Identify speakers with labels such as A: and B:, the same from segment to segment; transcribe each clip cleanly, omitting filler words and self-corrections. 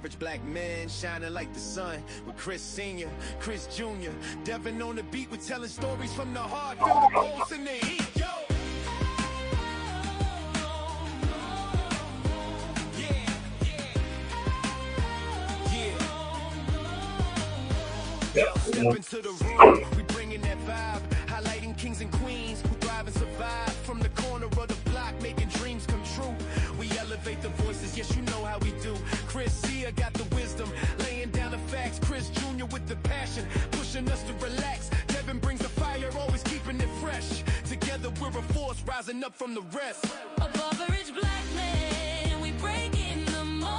A: average black man shining like the sun. With Chris Sr., Chris Jr., Devin on the beat, we're telling stories from the heart. Feel the pulse in the heat. Yo! Step into the room, we bringing that vibe, highlighting kings and queens who thrive and survive. From the corner of the block, making dreams come true. We elevate the voices, yes, you know how we do. Chris Sia got the wisdom, laying down the facts. Chris Jr. with the passion, pushing us to relax. Devin brings the fire, always keeping it fresh. Together we're a force, rising up from the rest.
B: Above average black man, we breaking the mold.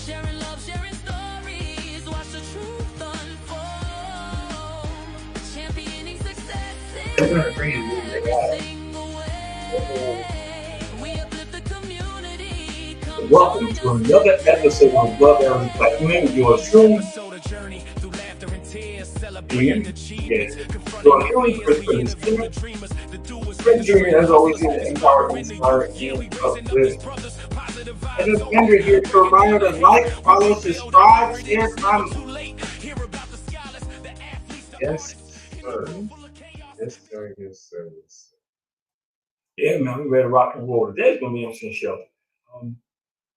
B: Sharing love, sharing stories, watch the truth unfold. Championing success in every single way. We uplift the community.
C: Welcome to another episode of Above Average Black Men. You're Restream. Yes. You're hearing Chris Jr. Chris Jr. as always here to empower, inspire, and uplift. And it's Andrew here to remind you to like, follow, subscribe, share, comment. Yes, sir. Yes, sir. Yes, sir. Yeah, man, we ready to rock and roll. Today's going to be an interesting show.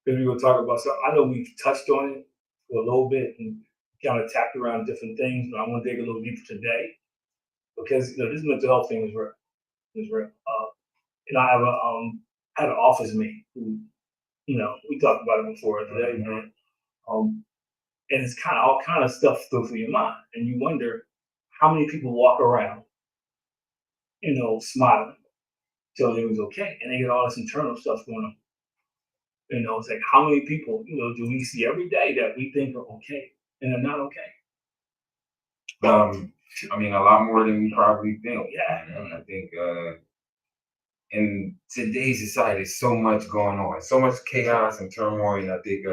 C: Because we're going to talk about something. I know we've touched on it for a little bit and kind of tapped around different things, but I want to dig a little deeper today because this mental health thing is real. It's real. I have had an office mate who, we talked about it before today, man. And it's kind of all kind of stuff through your mind, and you wonder how many people walk around, smiling till it was okay, and they get all this internal stuff going on. It's like how many people, do we see every day that we think are okay and they're not okay?
D: I mean, a lot more than we probably think.
C: Yeah.
D: And I think in today's society, there's so much going on, so much chaos and turmoil. And I think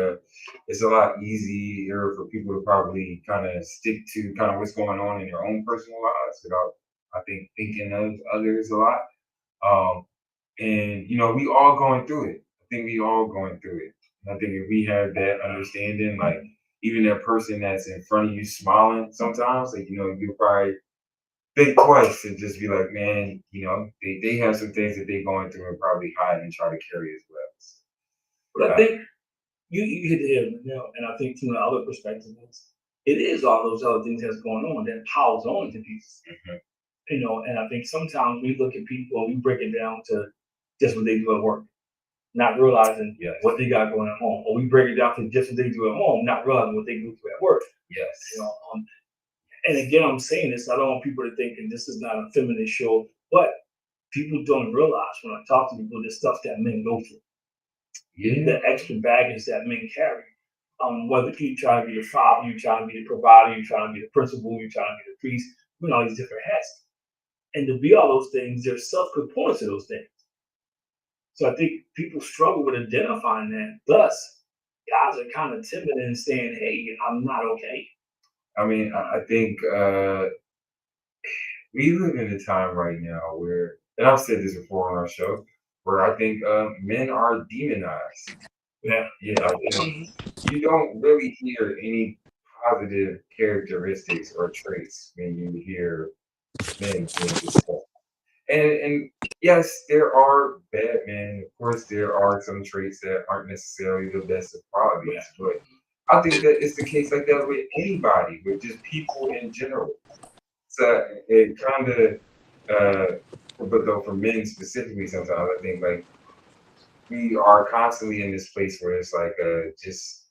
D: it's a lot easier for people to probably kind of stick to kind of what's going on in their own personal lives without, I think, thinking of others a lot. And, we all going through it. I think we all going through it. And I think if we have that understanding, like even that person that's in front of you smiling sometimes, like, you'll probably think twice and just be like, man, they have some things that they're going through and probably hide and try to carry as well.
C: But I think you hit the head, and I think from the other perspective is it is all those other things that's going on that piles on to these. And I think sometimes we look at people and we break it down to just what they do at work, not realizing what they got going at home. Or we break it down to just what they do at home, not realizing what they do at work.
D: Yes.
C: And again, I'm saying this, I don't want people to think, and this is not a feminist show, but people don't realize when I talk to people, the stuff that men go through.
D: Yeah.
C: The extra baggage that men carry. Whether you try to be the father, you try to be the provider, you try to be the principal, you try to be the priest, all these different hats. And to be all those things, there's self-components to those things. So I think people struggle with identifying that. Thus, guys are kind of timid in saying, hey, I'm not okay.
D: I mean, I think we live in a time right now where, and I've said this before on our show, where I think men are demonized.
C: Yeah.
D: You don't really hear any positive characteristics or traits when you hear men being discussed. And yes, there are bad men. Of course, there are some traits that aren't necessarily the best of qualities, but I think that it's the case like that with anybody, with just people in general. So it kind of, but though for men specifically, sometimes I think like we are constantly in this place where it's like just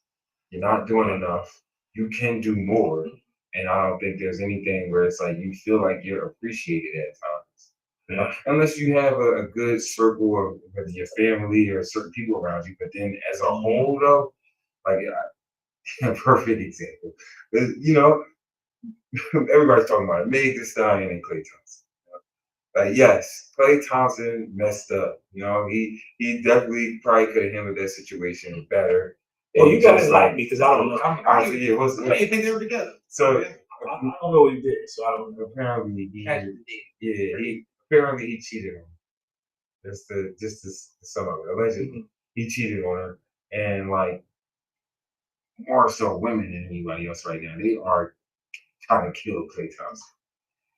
D: you're not doing enough. You can do more, and I don't think there's anything where it's like you feel like you're appreciated at times. Unless you have a good circle of whether your family or certain people around you, but then as a whole, though, like a perfect example, everybody's talking about it. Meg Thee Stallion and Klay Thompson. Like yes, Klay Thompson messed up. He definitely probably could have handled that situation better.
C: Well, you guys like me because I don't know.
D: I didn't think they were together. So
C: I don't know what he did. So I don't know.
D: Apparently apparently he cheated on her. That's just to sum up it. Allegedly, he cheated on her, and like more so women than anybody else right now. They are trying to kill Klay Thompson.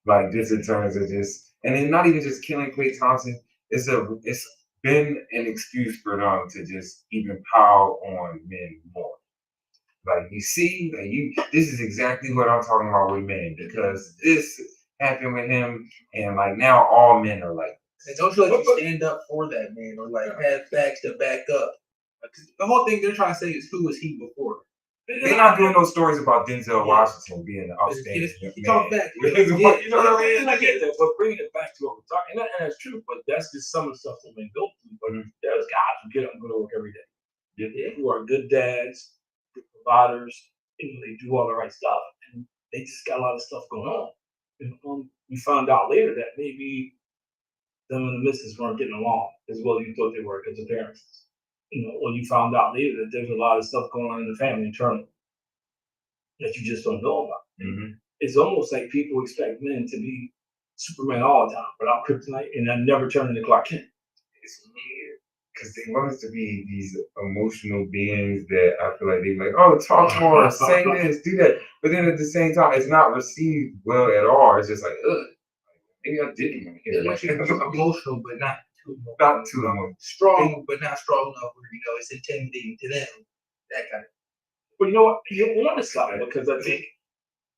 D: Like just in terms of just, and then not even just killing Klay Thompson. It's been an excuse for them to just even pile on men more. Like you see, like this is exactly what I'm talking about with men because this happened with him, and like now all men are like.
E: And don't you like to stand up for that man or like have facts to back up? Because the whole thing they're trying to say is who was he before?
D: They're not doing those stories about Denzel Washington being an upstanding
E: He talk back.
D: You know what I mean?
C: And I get that, but bringing it back to what we're talking, and that's true, but that's just some of the stuff that we go through. But there's guys who get up and go to work every day, who are good dads, good providers, they do all the right stuff, and they just got a lot of stuff going on. And we found out later that maybe them and the missus weren't getting along as well as you thought they were as a parents. Or you found out later that there's a lot of stuff going on in the family internally that you just don't know about.
D: Mm-hmm.
C: It's almost like people expect men to be Superman all the time, but I'm kryptonite and I never turn into Clark Kent.
D: It's weird because they want us to be these emotional beings that I feel like they're like, oh, talk more, say this, do that. But then at the same time, it's not received well at all. It's just like, ugh. Maybe I didn't want to hear that.
E: Emotional, but not too emotional.
D: Not too emotional.
E: Strong, but not strong enough where it's intimidating to them. That kind of.
C: But you know what? You want to stop it because I think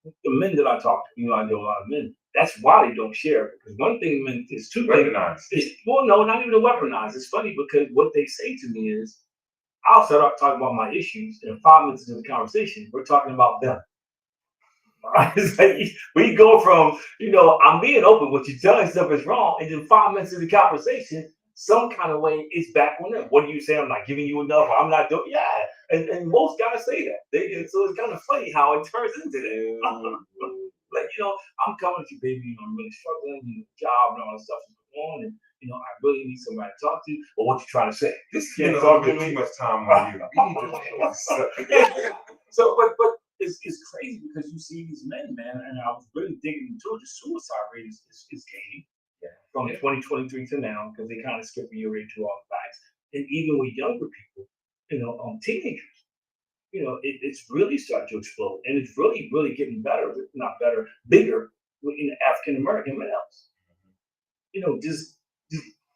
C: the men that I talk to, I know a lot of men. That's why they don't share. Because one thing men is two things. Well, no, not even to weaponize. It's funny because what they say to me is, I'll start off talking about my issues, and 5 minutes into the conversation, we're talking about them. It's like we go from, I'm being open, what you're telling stuff is wrong, and then 5 minutes into the conversation, some kind of way it's back on them. What do you say? I'm not giving you enough, or I'm not doing, and most guys say that. So it's kind of funny how it turns into that. Like, I'm coming to you, baby, I'm really struggling, job and all that stuff is going on, and I really need somebody to talk to. Or what you trying to say?
D: This is talking too much time on you.
C: So, but it's crazy because you see these men, man, and I was really digging into it. The suicide rate is gaining from 2023 to now because they kind of skip a year into all the facts. And even with younger people, teenagers, it's really starting to explode, and it's really, really getting better, not better, bigger in African American males. Just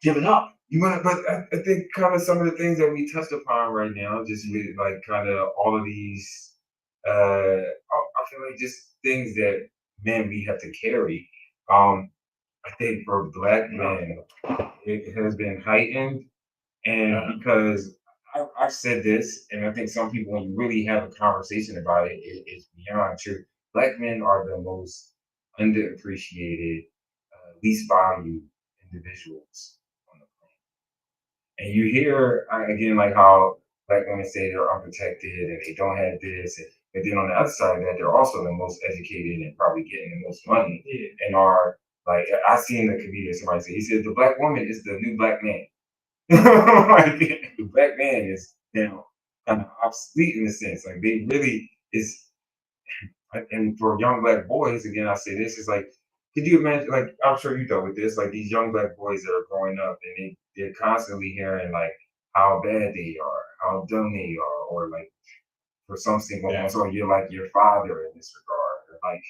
C: giving up.
D: But I think kind of some of the things that we touched upon right now, just with like kind of all of these. I feel like just things that men we have to carry. I think for Black men, it has been heightened, and because I've said this, and I think some people, when you really have a conversation about it, it's beyond true. Black men are the most underappreciated, least valued individuals on the planet. And you hear again like how Black women say they're unprotected and they don't have this. But then on the other side of that, they're also the most educated and probably getting the most money and are like, I seen the comedian, somebody say, he said, the Black woman is the new Black man. Like, the Black man is now kind of obsolete in a sense. Like they really is, and for young Black boys, again, I say this is like, could you imagine, like, I'm sure you dealt with this, like these young Black boys that are growing up and they're constantly hearing like how bad they are, how dumb they are, or like, for some single ones, so you're like your father in this regard. Like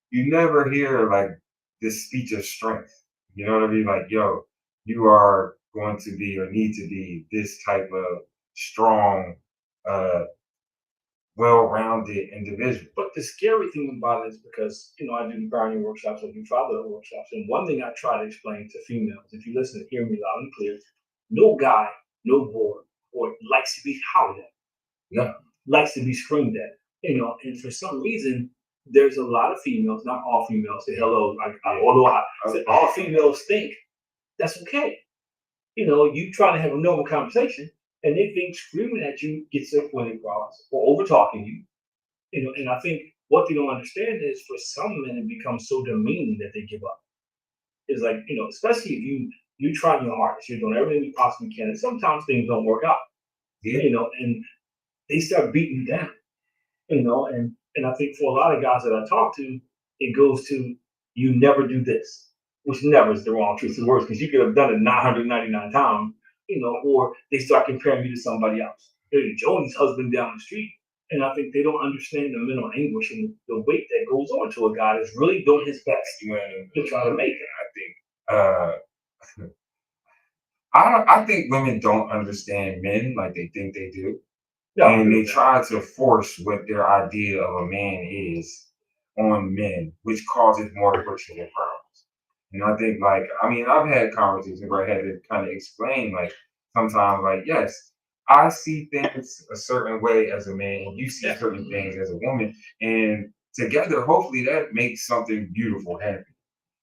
D: you never hear like this speech of strength. You know what I mean? Like, yo, you are going to be or need to be this type of strong, well-rounded individual.
C: But the scary thing about it is because, I do parenting workshops, I do fatherhood workshops, and one thing I try to explain to females, if you listen, hear me loud and clear, no guy, no boy likes to be hollered at. No. Likes to be screamed at, and for some reason, there's a lot of females, not all females, say hello, although all females think that's okay. You try to have a normal conversation, and they think screaming at you gets their point across or over talking you. And I think what they don't understand is for some men, it becomes so demeaning that they give up. It's like, especially if you try your hardest, you're doing everything you possibly can, and sometimes things don't work out. And they start beating you down, and I think for a lot of guys that I talk to, it goes to, you never do this, which never is the wrong truth of words, because you could have done it 999 times, or they start comparing you to somebody else. Hey, Joey's husband down the street, And I think they don't understand the mental anguish and the weight that goes on to a guy that's really doing his best to try to make it.
D: I think I think women don't understand men like they think they do. And they try to force what their idea of a man is on men, which causes more friction and problems. And I think, like, I mean, I've had conversations where I had to kind of explain, like, sometimes, like, yes, I see things a certain way as a man, and you see certain things as a woman, and together, hopefully, that makes something beautiful happen.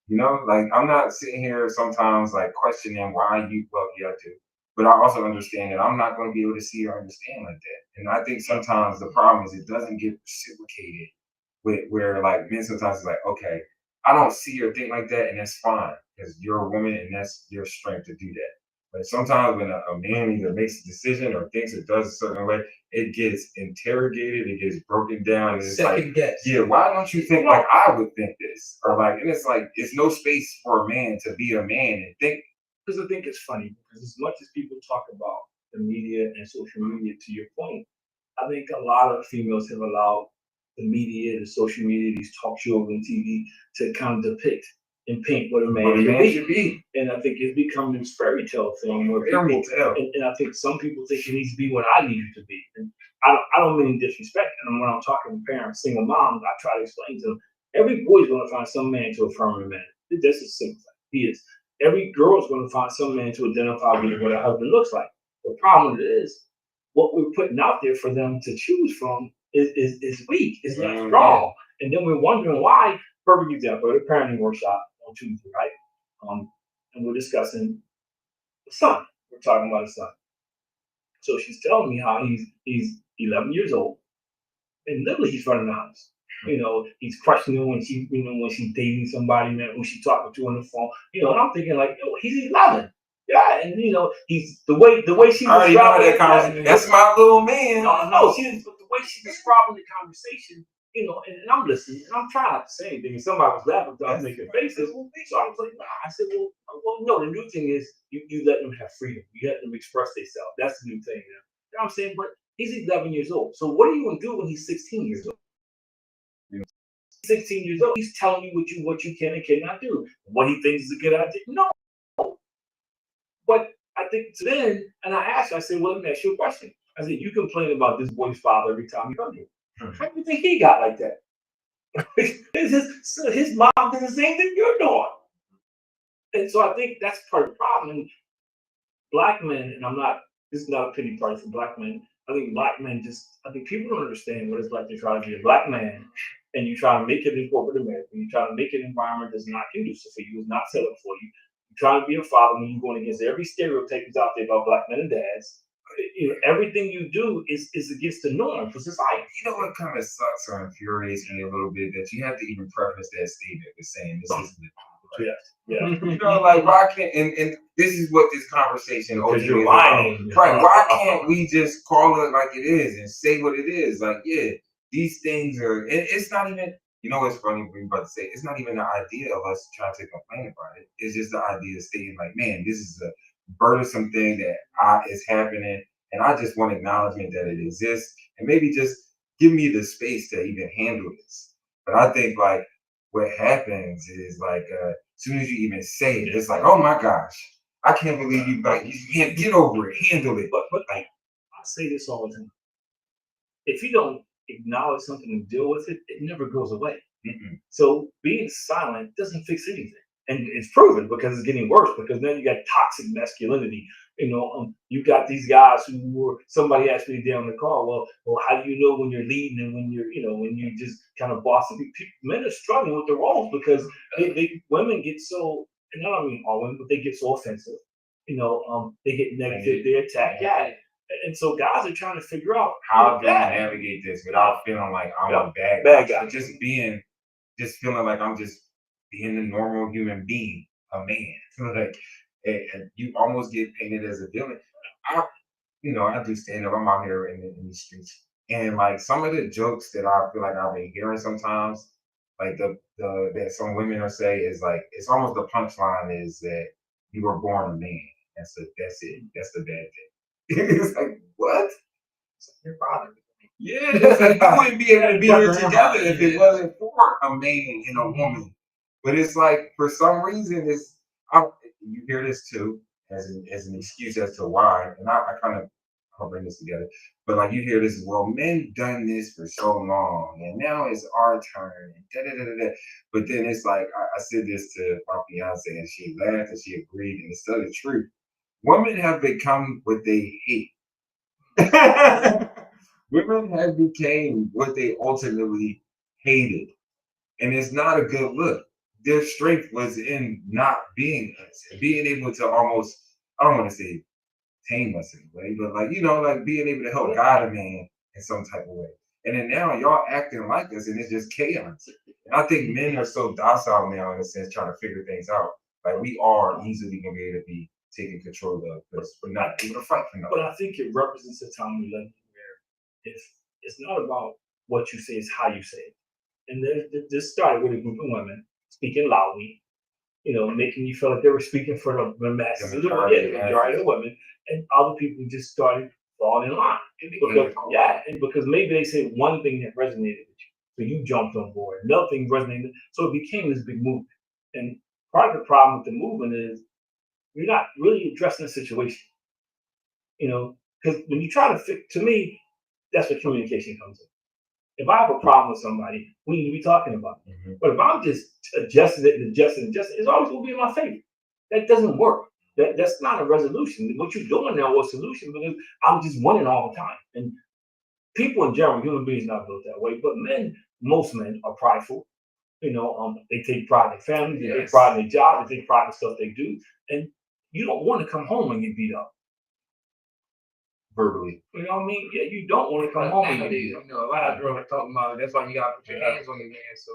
D: You know, like I'm not sitting here sometimes like questioning why you love you I do. But I also understand that I'm not going to be able to see or understand like that. And I think sometimes the problem is it doesn't get reciprocated with where like men sometimes is like, okay, I don't see or think like that, and that's fine because you're a woman and that's your strength to do that. But sometimes when a man either makes a decision or thinks or does a certain way, it gets interrogated, it gets broken down, and it's like,
E: Second guess.
D: yeah, why don't you think like I would think this? Or like, and it's like, it's no space for a man to be a man and think.
C: Because I think it's funny because as much as people talk about the media and social media, to your point, I think a lot of females have allowed the media, the social media, these talk shows and TV to kind of depict and paint what a man should be. And I think it's become this fairy tale thing where people, and I think some people think it needs to be what I need it to be. And I don't mean disrespect. And when I'm talking to parents, single moms, I try to explain to them, every boy's going to find some man to affirm a man. That's a simple fact. He is. Every girl's going to find some man to identify with what a husband looks like. The problem is, what we're putting out there for them to choose from is weak, it's not strong. And then we're wondering why. Perfect example, the parenting workshop on Tuesday, right? And we're discussing the son. We're talking about the son. So she's telling me how he's 11 years old, and literally he's running the house. He's questioning when she's dating somebody, man, who she's talking to on the phone. And I'm thinking like, he's 11. Yeah, and he's the way she described
D: that conversation. That's my little man.
C: No, but the way she describing the conversation, and I'm listening, and I'm trying not to say anything. And somebody was laughing, I was making faces. So I was like, nah. I said, well, no. The new thing is you let them have freedom. You let them express themselves. That's the new thing. You know what I'm saying? But he's 11 years old. So what are you gonna do when he's 16 years old? 16 years old, he's telling you what you can and cannot do. What he thinks is a good idea. No. But I think to then, and I asked her, I said, well, let me ask you a question. I said, you complain about this boy's father every time you come here. How do you think he got like that? his mom did the same thing you're doing. And so I think that's part of the problem. And black men, and this is not a pity party for black men. I think black men I think people don't understand what it's like to try to be a black man and you try to make it in corporate America. You try to make an environment that's not conducive for you, is not set up for you. You try to be a father when you're going against every stereotype that's out there about black men and dads. Everything you do is against the norm for society.
D: You know what kind of sucks or infuriates me a little bit that you have to even preface that statement with saying this isn't it.
C: Yeah.
D: Like why can't and this is what this conversation
C: because you're lying.
D: Right. Why can't we just call it like it is and say what it is? Like, yeah, these things are it's not even what's funny we're about to say, it's not even the idea of us trying to complain about it. It's just the idea of stating like, man, this is a burdensome thing that is happening and I just want acknowledgement that it exists and maybe just give me the space to even handle this. But I think like what happens is like as soon as you even say it, it's like, oh my gosh, I can't believe you can't get over it, handle it.
C: But like I say this all the time. If you don't acknowledge something and deal with it, it never goes away. So being silent doesn't fix anything. And it's proven because it's getting worse because then you got toxic masculinity. You got these guys who were, somebody asked me down in the car, well, how do you know when you're leading and when you're just kind of bossing? Men are struggling with the roles because women get so, and I don't mean all women, but they get so offensive. They get negative, they attack. Yeah. And so guys are trying to figure out
D: how do I navigate this without feeling like I'm a bad guy. Just feeling like I'm just being a normal human being, a man. Like, and you almost get painted as a villain. I do stand up. I'm out here in the streets, and like some of the jokes that I feel like I've been hearing sometimes, like that some women are say is like it's almost the punchline is that you were born a man. That's it. That's the bad thing. It's like what?
E: Your father.
D: Yeah, it's like you wouldn't be able to be here together if it wasn't for a man and a woman. But it's like for some reason, you hear this too as an excuse as to why, and I kind of I'll bring this together. But like you hear this, well, men done this for so long, and now it's our turn. And da, da, da, da, da. But then it's like I said this to my fiance, and she laughed and she agreed, and it's still the truth. Women have become what they hate. Women have became what they ultimately hated, and it's not a good look. Their strength was in not being us, being able to almost, I don't want to say tame us in a way, but like, like being able to help guide a man in some type of way. And then now y'all acting like us, and it's just chaos. And I think men are so docile now, in a sense, trying to figure things out. Like we are easily going to be able to be taken control of because we're not able to fight for nothing.
C: But I think it represents a time we live in where it's not about what you say, it's how you say it. And this started with a group of women speaking loudly, making you feel like they were speaking for the masses of the majority of the women, and other people just started falling in line. Because maybe they said one thing that resonated with you, so you jumped on board. Another thing resonated, so it became this big movement. And part of the problem with the movement is you're not really addressing the situation. Because when you try to fix, to me, that's where communication comes in. If I have a problem with somebody, we need to be talking about it. Mm-hmm. But if I'm just adjusting it and adjusting, it's always going to be in my favor. That doesn't work. That's not a resolution. What you're doing now is a solution because I'm just winning all the time. And people in general, human beings, not built that way. But most men are prideful. They take pride in their family, they take pride in their job, they take pride in the stuff they do. And you don't want to come home and get beat up.
D: Verbally.
C: You know what I mean? Yeah, you don't want to come home and get beat up.
E: A lot of girls are talking about it. That's why you got to put your hands on your man. So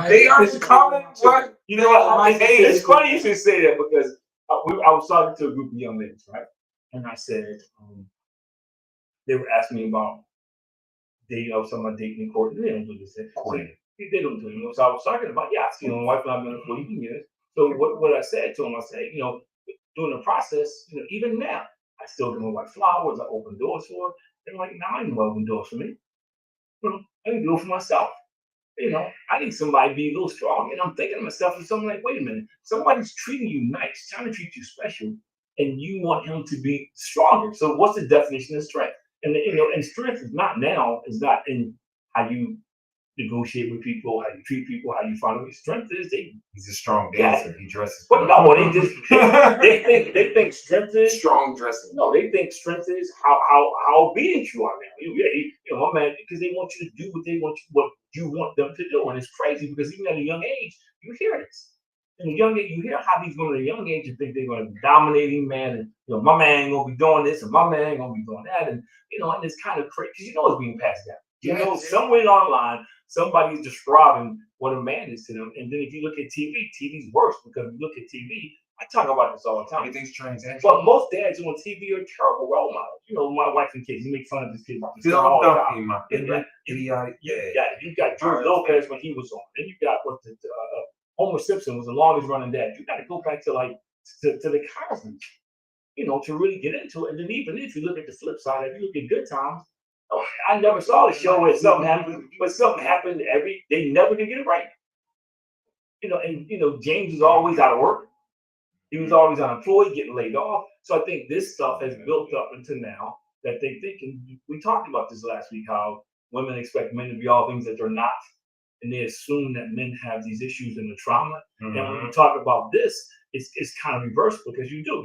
D: they are common. What?
C: It's funny you should say that because I was talking to a group of young ladies, right? And I said, they were asking me about dating, something about dating in court. They don't do this. They don't do it. So I was talking about, my wife and I've been for 18 years. So what I said to them, I said, during the process, even now, I still give my wife flowers. I open doors for her. They're like, I ain't gonna open doors for me. I can do it for myself. I need somebody to be a little strong. And I'm thinking to myself, and something like, wait a minute, somebody's treating you nice, trying to treat you special, and you want him to be stronger. So what's the definition of strength? And and strength is not in how you negotiate with people, how you treat people, how you find strength is
D: he's a strong dancer. He dresses.
C: But no, they think strength is
D: strong dressing.
C: No, they think strength is how obedient you are now. My man, because they want you to do what you want them to do, and it's crazy because even at a young age, you hear this. In a young age, you hear how these women at a young age think they're going to be dominating man, and my man ain't gonna be doing this, and my man ain't gonna be doing that, and and it's kind of crazy because it's being passed down. Somewhere online, somebody's describing what a man is to them. And then if you look at TV's worse because you look at TV. I talk about this all the time.
D: Everything's transactional.
C: But most dads on TV are terrible role models. My wife and kids, you make fun of this kid.
D: Still
C: all the
D: time.
C: Idiotic. You got George Lopez when he was on. Then you got Homer Simpson was the longest running dad. You got to go back to the Cosby's, to really get into it. And then even if you look at the flip side, if you look at Good Times, I never saw the show where something happened, but something happened they never could get it right. James was always out of work. He was always unemployed, getting laid off. So I think this stuff has built up into now that they think, and we talked about this last week, how women expect men to be all things that they're not. And they assume that men have these issues and the trauma. Mm-hmm. And when you talk about this, it's kind of reversed because you do.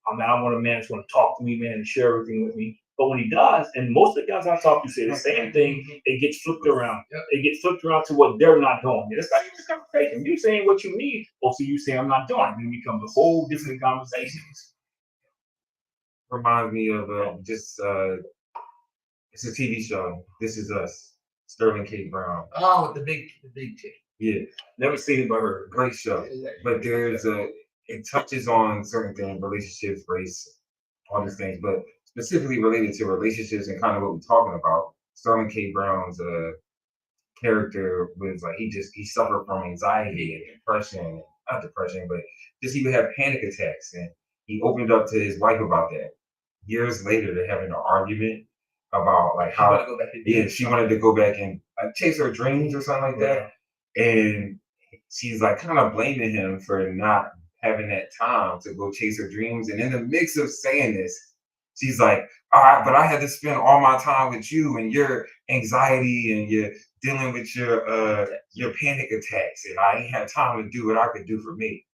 C: I want a man that's going to talk to me, man, and share everything with me. But when he does, and most of the guys I talk to say the same thing, it gets flipped around. Yep. It gets flipped around to what they're not doing. It's not even a conversation. You saying what you need, also you say I'm not doing it. Then it becomes a whole different conversation.
D: Reminds me of it's a TV show. This Is Us. Sterling K. Brown.
E: Oh, the big chick.
D: Yeah.
C: Never seen it but heard.
D: Great show. But it touches on certain things, relationships, race, all these things, but specifically related to relationships and kind of what we're talking about. Sterling K. Brown's character was like he suffered from anxiety and depression, not depression, but just he would have panic attacks, and he opened up to his wife about that. Years later, they're having an argument. about like
E: She
D: how
E: wanted to go back to
D: she wanted to go back and like chase her dreams or something like that. And she's like kind of blaming him for not having that time to go chase her dreams. And in the mix of saying this, she's like, all right, but I had to spend all my time with you and your anxiety and you're dealing with your panic attacks, and I ain't had time to do what I could do for me.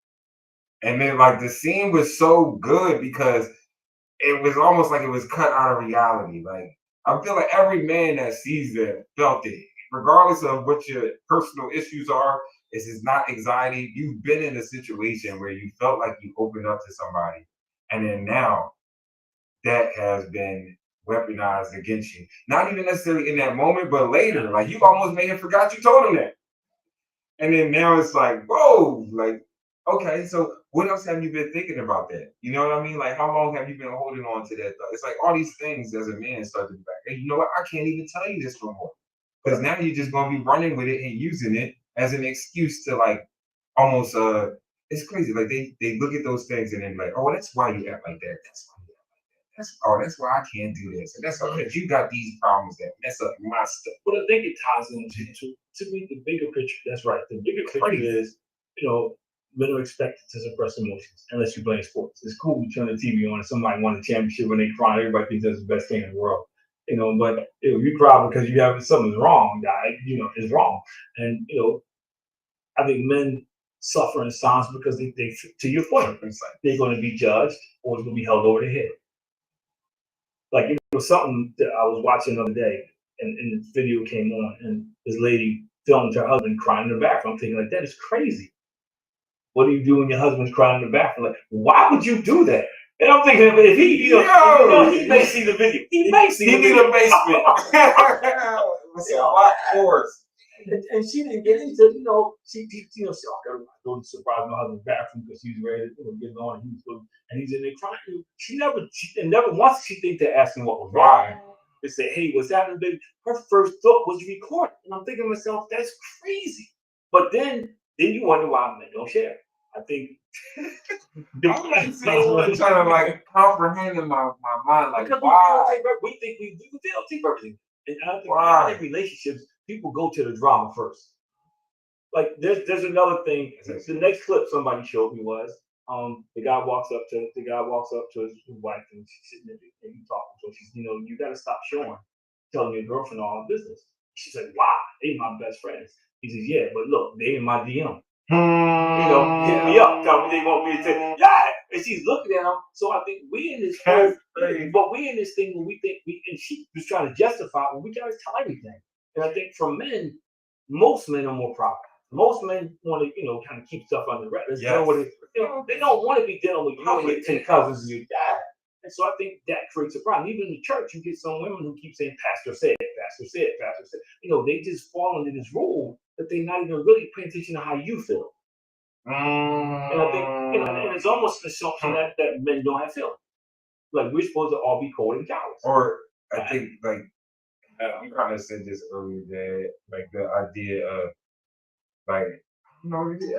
D: And then like the scene was so good because it was almost like it was cut out of reality. Like I feel like every man that sees it felt it, regardless of what your personal issues are. This is not anxiety. You've been in a situation where you felt like you opened up to somebody, and then now that has been weaponized against you. Not even necessarily in that moment, but later. Like you almost may have forgot you told him that. And then now it's like, whoa, like, okay, so what else have you been thinking about that? You know what I mean? Like, how long have you been holding on to that thought? It's like all these things as a man start to be like, hey, you know what? I can't even tell you this no more. Because now you're just gonna be running with it and using it as an excuse to like almost it's crazy. Like they look at those things and then like, oh, that's why you act like that. That's why you act like that. That's why I can't do this. And that's because you got these problems that mess up my stuff.
C: But I think it ties into to me the bigger picture. That's right. The bigger picture is, men are expected to suppress emotions unless you play sports. It's cool you turn the TV on and somebody won a championship when they cry. Everybody thinks that's the best thing in the world. But you cry because you have something's wrong, guy. Is wrong. And I think men suffer in silence because they to your point, they're going to be judged or it's going to be held over their head. Like it was something that I was watching the other day, and this video came on, and this lady filmed her husband crying in the bathroom. I'm thinking like that is crazy. What do you do when your husband's crying in the bathroom? Like, why would you do that? And I'm thinking if he, he may see the video. He may see the video.
D: He need a basement. It's a lot force.
C: And she didn't get into, she I gotta go surprise my husband's bathroom because she's ready to get on. And he's in there crying. She never once she think they're asking what was wrong. They say, hey, what's happening, baby? Her first thought was record. And I'm thinking to myself, that's crazy. But then you wonder why men don't share. I think
D: I'm trying to like comprehend in my mind, like why
C: we think we take everything. And I think in relationships, people go to the drama first. Like there's another thing. The next clip somebody showed me was the guy walks up to his wife and she's sitting there and he's talking to her. She's you got to stop telling your girlfriend all the business. She said, "Why? They my best friends." He says, "Yeah, but look, they in my DM. Hit me up, tell me they want me to take." Yeah, and she's looking at him. So I think we in this but we in this thing when we think and she was trying to justify when we gotta tell everything. And I think for men, most men are more proper. Most men want to, kind of keep stuff under wraps. They don't want to be dealing with you and your 10 cousins and your dad. And so I think that creates a problem. Even in the church, you get some women who keep saying, Pastor said, Pastor said, Pastor said. They just fall into this rule that they're not even really paying attention to how you feel. And I think, and it's almost an assumption that men don't have feelings. Like we're supposed to all be cold and callous.
D: Or I think like you kind of said this earlier, that like the idea of like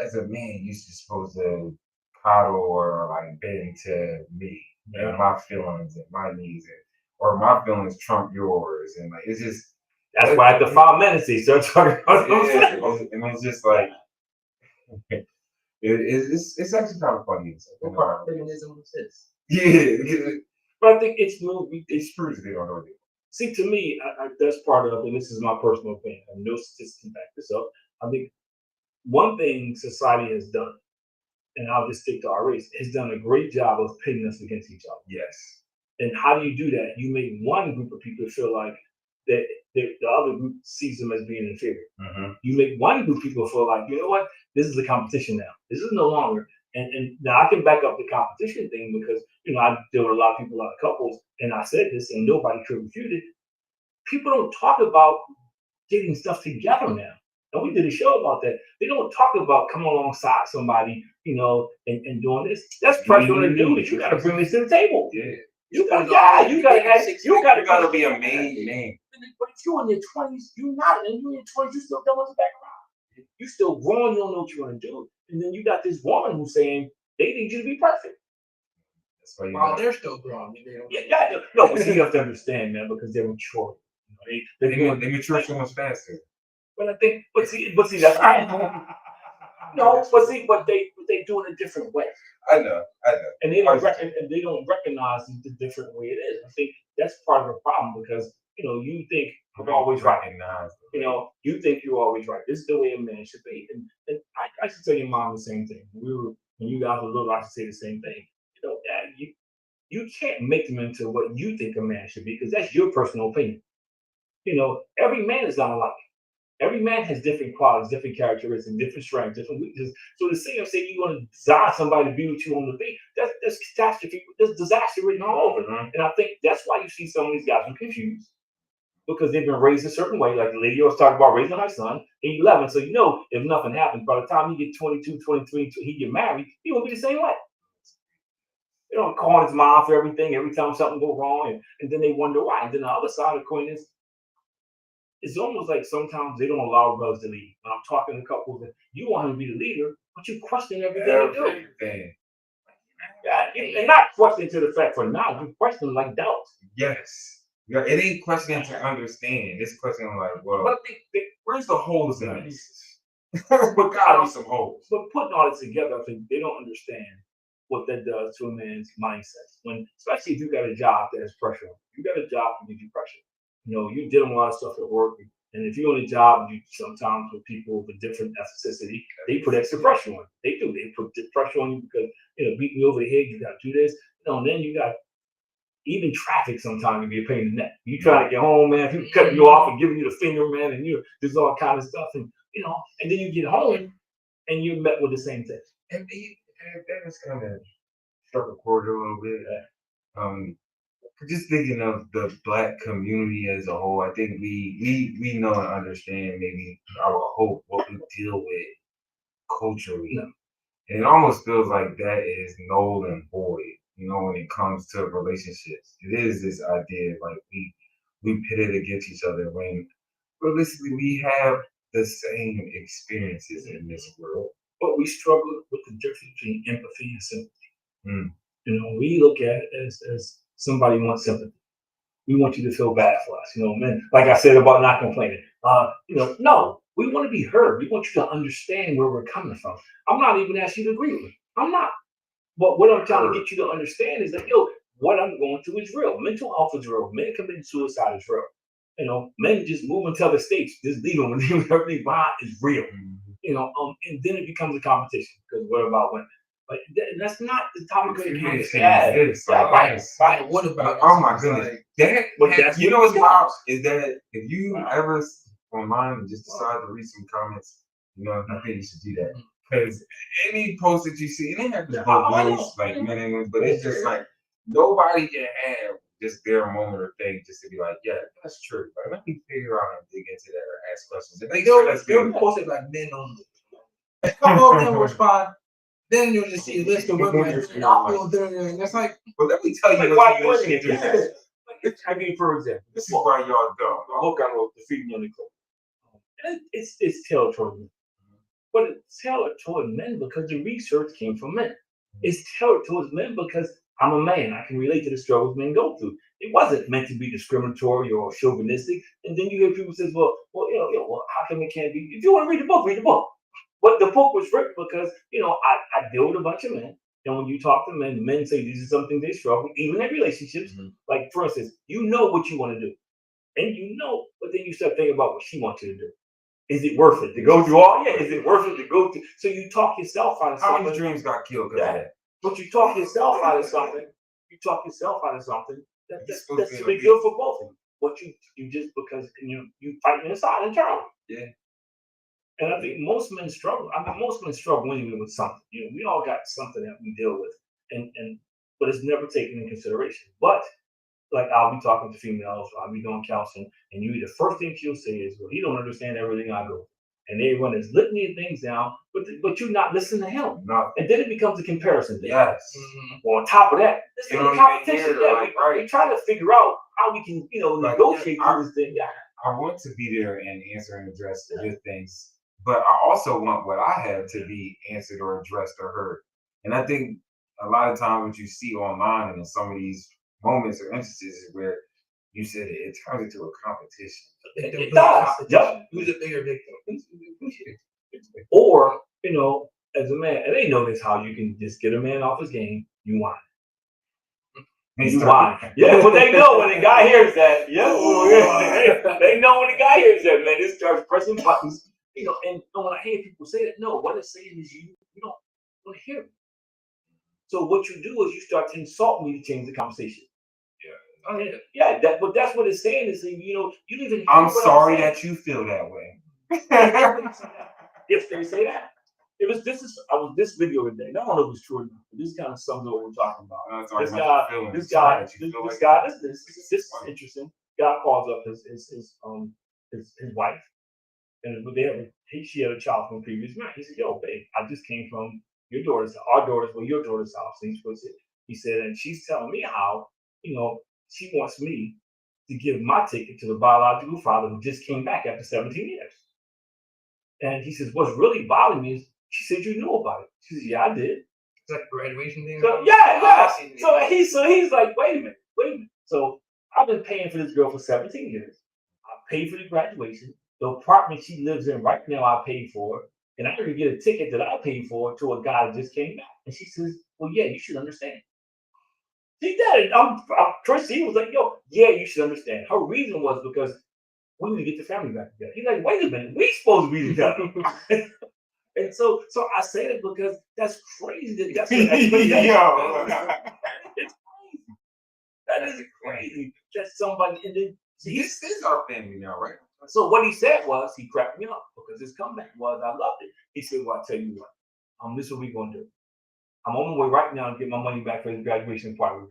D: as a man you're supposed to coddle or like bend to me and my feelings and my needs or my feelings trump yours, and like it's just
C: that's why at the 5 minutes they start talking about
D: and it's just like it's actually kind of funny.
E: What part of feminism was this?
D: Yeah,
C: but I think it's
D: true. They don't know it.
C: See, to me, that's part of, and this is my personal opinion. I have no statistics to back this up. I think one thing society has done, and I'll just stick to our race, has done a great job of pitting us against each other.
D: Yes.
C: And how do you do that? You make one group of people feel like that the other group sees them as being inferior.
D: Mm-hmm.
C: You make one group of people feel like, you know what, this is a competition now. This is no longer. And now I can back up the competition thing because, I deal with a lot of people, a lot of couples, and I said this and nobody could refute it. People don't talk about getting stuff together now. And we did a show about that. They don't talk about coming alongside somebody, and doing this. That's pressure on the dude. You got to bring this to the table.
D: Yeah.
C: You gotta
D: be a main name.
C: But if you're in your 20s, you're not. And you're in your 20s, you still don't want to back around. You still growing, you don't know what you want to do. And then you got this woman who's saying they need you to be perfect.
D: That's why you
E: While
D: got-
E: they're still grown. They don't.
C: Yeah, no, but see, you have to understand, man, because they're mature.
D: they mature so much faster.
C: But I think, but see, that's no, but they do it a different way.
D: I know.
C: And they don't recognize the different way it is. I think that's part of the problem because you think I'm always right. You think you're always right. This is the way a man should be. And I should tell your mom the same thing. When you guys were little, I should say the same thing. Dad, you can't make them into what you think a man should be because that's your personal opinion. Every man is not alike. Every man has different qualities, different characteristics, different strengths, different weaknesses. So to say you're going to design somebody to be what you want to be, that's catastrophe, that's disaster written all over. And I think that's why you see some of these guys are confused because they've been raised a certain way. Like the lady I was talking about raising her son, he's 11. So if nothing happens, by the time he get 22, 23, he get married, he won't be the same way. They don't call his mom for everything every time something go wrong, and then they wonder why. And then the other side of the coin is, it's almost like sometimes they don't allow brothers to lead. When I'm talking to couples, that you want him to be the leader, but you question everything they do. Yeah, and not questioning to the fact for now, you question like doubt.
D: Yes. Yeah, it ain't questioning to understand. It's questioning like, well, where's the holes in this? There gotta be some holes.
C: But putting all it together, I think they don't understand what that does to a man's mindset. Especially if you got a job that has pressure on you. You got a job that gives you pressure. You're dealing with a lot of stuff at work. And if you're on a job, you sometimes with people with different ethnicity, they put extra pressure on you. They do. They put pressure on you because, beating you over the head, you got to do this. And then you got even traffic sometimes can be a pain in the neck. You trying to get home, man, people cutting you off and giving you the finger, man, and there's all kind of stuff. And then you get home and you're met with the same thing.
D: And that was kind of struck a chord a little bit. Just thinking of the Black community as a whole, I think we know and understand maybe our hope, what we deal with culturally. Yeah. And it almost feels like that is null and void, when it comes to relationships. It is this idea of like we pitted against each other when realistically we have the same experiences in this world.
C: But we struggle with the difference between empathy and sympathy. We look at it as somebody wants sympathy. We want you to feel bad for us, man. Like I said about not complaining. No, we want to be heard. We want you to understand where we're coming from. I'm not even asking you to agree with me. I'm not. But what I'm trying to get you to understand is that, what I'm going through is real. Mental health is real. Men committing suicide is real. Men just moving to other states, just leaving when everything behind is real. And then it becomes a competition because what about women? But that's not the topic of the conversation. Right.
E: What about?
D: Oh my goodness! What's wild is that if you ever online just decide to read some comments, I think you should do that because any post that you see, and they have both ways, like men and women, but it's just like nobody can have just their moment or thing just to be like, yeah, that's true. But let me figure out and dig into that or ask questions. And
E: they'll post it like men only. A couple of them will respond. Then you'll just see a list of women and that's like,
D: well, let me tell you
C: why you looking at this. I mean, for example,
D: this is why y'all don't.
C: Look on the feeding on the clothes. It's tailored toward men. But it's tailored toward men because the research came from men. It's tailored towards men because I'm a man. I can relate to the struggles men go through. It wasn't meant to be discriminatory or chauvinistic. And then you hear people say, well, how come it can't be? If you want to read the book, read the book. But the book was written because, I deal with a bunch of men. And when you talk to men say these are something they struggle, even in relationships. Mm-hmm. Like, for instance, what you want to do. And but then you start thinking about what she wants you to do. Is it worth it to go through all? Yeah, is it worth it to go through? So you talk yourself out of something.
D: How many dreams got killed because of that?
C: But you talk yourself out of something. That's to be good for both of you. But you just because you fighting inside internally.
D: Yeah.
C: And I think most men struggle. Most men struggle anyway with something. We all got something that we deal with, but it's never taken into consideration. But like I'll be talking to females, or I'll be doing counseling, and the first thing she'll say is, "Well, he don't understand everything I go." And they run this litany of things down, but you're not listening to him.
D: No.
C: And then it becomes a comparison thing.
D: Yes.
C: Mm-hmm. Well, on top of that, this is a competition. We try to figure out how we can, negotiate through this thing. Yeah.
D: I want to be there and answer and address the good things, but I also want what I have to be answered or addressed or heard. And I think a lot of times what you see online and in some of these moments or instances is where you said it turns into a competition.
C: It does. Yep.
E: Who's a bigger victim?
C: Or, as a man, and they know this how you can just get a man off his game, you whine. You whine. Yeah, but they know when the guy hears that, they know when the guy hears that, man, it starts pressing buttons. And when I hear people say that, no, what it's saying is you don't want to hear it. So what you do is you start to insult me to change the conversation. Yeah, but that's what it's saying is, you even.
D: I'm sorry that you feel that way.
C: If they say that, this video today. I don't know if it's true or not, but this kind of sums up what we're talking about. This guy. This is interesting. Guy calls up his wife, and she had a child from a previous marriage. He said, "Yo, babe, I just came from your daughter's house." He said, and she's telling me how she wants me to give my ticket to the biological father who just came back after 17 years. And he says, what's really bothering me is she said you knew about it. She says, yeah, I did.
E: It's like a graduation thing.
C: So yeah. So he's like, wait a minute. So I've been paying for this girl for 17 years. I paid for the graduation. The apartment she lives in right now, I paid for. And I could get a ticket that I paid for to a guy that just came back. And she says, well, yeah, you should understand. She did. Chrissy was like, yo, yeah, you should understand. Her reason was because we need to get the family back together. He's like, wait a minute, we supposed to be together. And so I say that because that's crazy. That's an expectation. It's crazy. That is crazy. That somebody, and then
D: this is our family now, right?
C: So what he said was, he cracked me up because his comeback was, I loved it. He said, well, I'll tell you what, this is what we're going to do. I'm on my way right now to get my money back for his graduation party.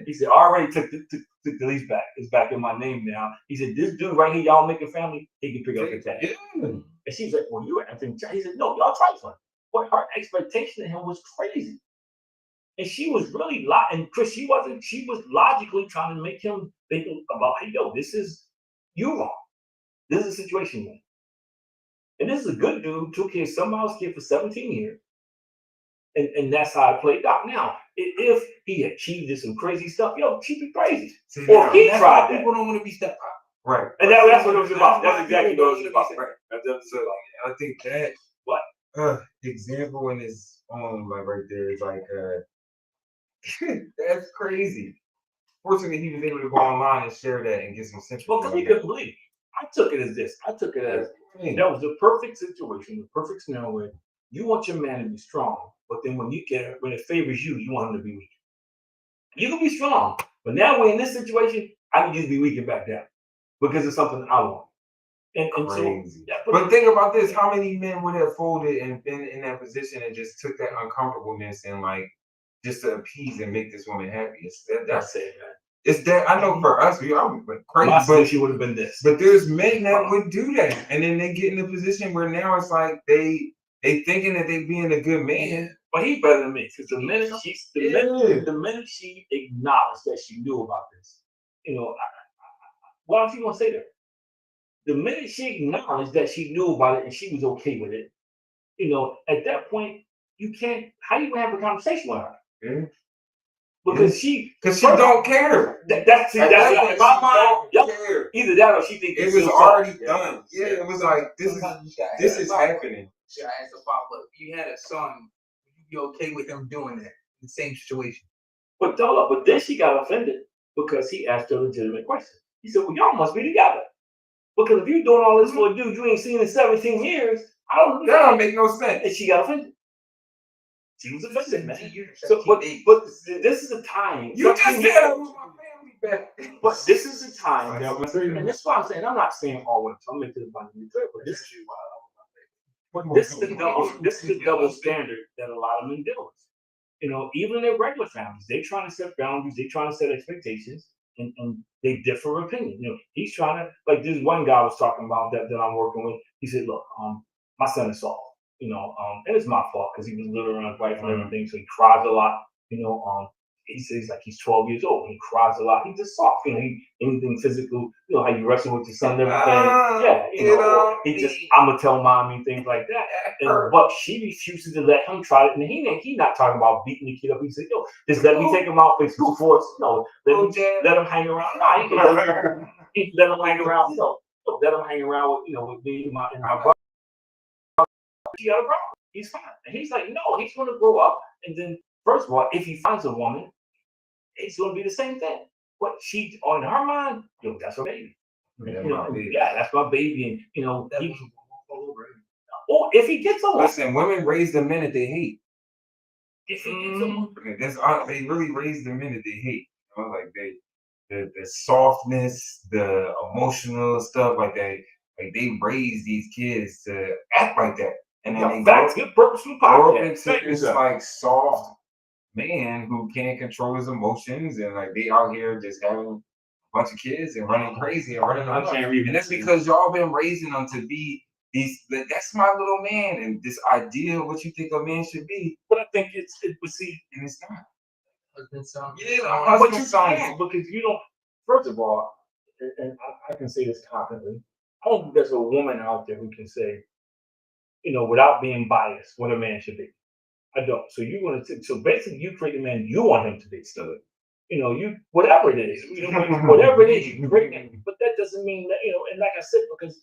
C: He said, I already took the lease back. It's back in my name now. He said, this dude right here, y'all making family, he can pick up the tab. And she's like, well, you acting. He said, no, y'all trifling. But her expectation of him was crazy. And she was really and Chris, she was logically trying to make him think about, hey, yo, this is you wrong. This is a situation, man. And this is a good dude, took care of somebody else's kid for 17 years. And that's how it played out. Now, if he achieved some crazy stuff, she'd be crazy. Or he tried that.
E: People don't want to be stepped out.
D: Right.
C: And that's what it was about. That's exactly what it was about. Right.
D: So I think that example in his own, like right there, is like that's crazy. Fortunately, he was able to go online and share that and get some sympathy.
C: Well, because he couldn't believe it. I took it as this. That was the perfect situation, the perfect scenario where you want your man to be strong, but then when it favors you, you want him to be weak. You can be strong, but now we're in this situation, I can just be weak and back down because it's something I want. And
D: crazy.
C: So,
D: but think about this: how many men would have folded and been in that position and just took that uncomfortableness and just to appease and make this woman happy? That's it, man. It's that I know for us, we are crazy. But
C: she would have been this.
D: But there's men that would do that, and then they get in a position where now it's like they thinking that they being a good man.
C: But he better than me because the minute she acknowledged that she knew about this, what else you gonna say to her? The minute she acknowledged that she knew about it and she was okay with it, at that point you can't. How you gonna have a conversation with her?
D: Yeah.
C: Because she
D: don't care.
C: That's in my mind. Either that or she thinks
D: it was already done. Yeah, it was like this is happening.
E: Should I ask a follow-up? If you had a son, would you be okay with him doing that in the same situation?
C: But then she got offended because he asked her a legitimate question. He said, well, y'all must be together. Because if you're doing all this for a dude you ain't seen in 17 years, that
D: don't make no sense.
C: And she got offended. She was offended, man. So, but this is a time.
D: You just said I want my family back.
C: But this is a time that and that's why I'm saying, I'm not saying all women. So I'm making it abundantly clear, but this is the double standard that a lot of men deal with. Even in their regular families, they're trying to set boundaries, they're trying to set expectations, and they differ opinion. He's trying to, like this one guy was talking about that I'm working with. He said, look, my son is soft, and it's my fault because he was little around his wife and everything, so he cries a lot, he says like he's 12 years old. He cries a lot. He's just soft. Anything physical. How you wrestle with your son and everything. He just I'ma tell mommy things like that. But she refuses to let him try it. And he not talking about beating the kid up. He said, yo, just let me take him out for 2 force. No, let him hang around. Nah, he let him hang around. Let him hang around with me and my brother. He got a problem. He's fine. And he's like, no, he's going to grow up. And then, first of all, if he finds a woman, it's going to be the same thing. But she, on her mind, that's her baby. Yeah, that's my baby. And, or if he gets a woman.
D: Listen, women raise the men that they hate.
C: If he gets a woman.
D: They really raise the men that they hate. Like the softness, the emotional stuff, like they raise these kids to act like that. And then they
C: good purposeful
D: grow up into this like soft man who can't control his emotions, and like they out here just having a bunch of kids and running crazy and running around. And that's because y'all been raising them to be these. That's my little man, and this idea of what you think a man should be.
C: But I think and
D: it's not.
C: But you can't, because you don't. First of all, and I can say this confidently, I don't think there's a woman out there who can say, without being biased, what a man should be. I don't. So you want to. So basically, you create the man you want him to be. So, you whatever it is, whatever it is, you create him. But that doesn't mean that And like I said, because